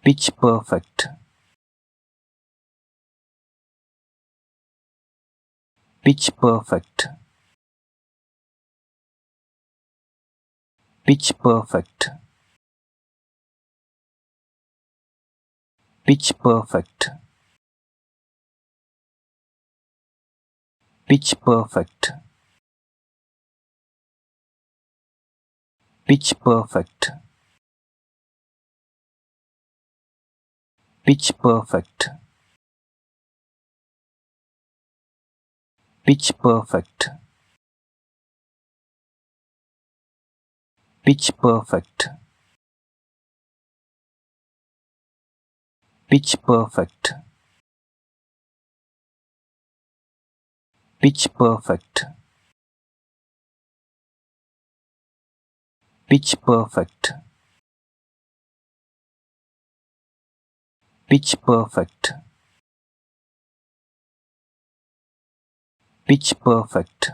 pitch perfect, pitch perfect, pitch perfect, pitch perfect, pitch perfect, pitch perfect, pitch perfect, pitch perfect, pitch perfect, pitch perfect, pitch perfect, pitch perfect, pitch perfect, pitch perfect,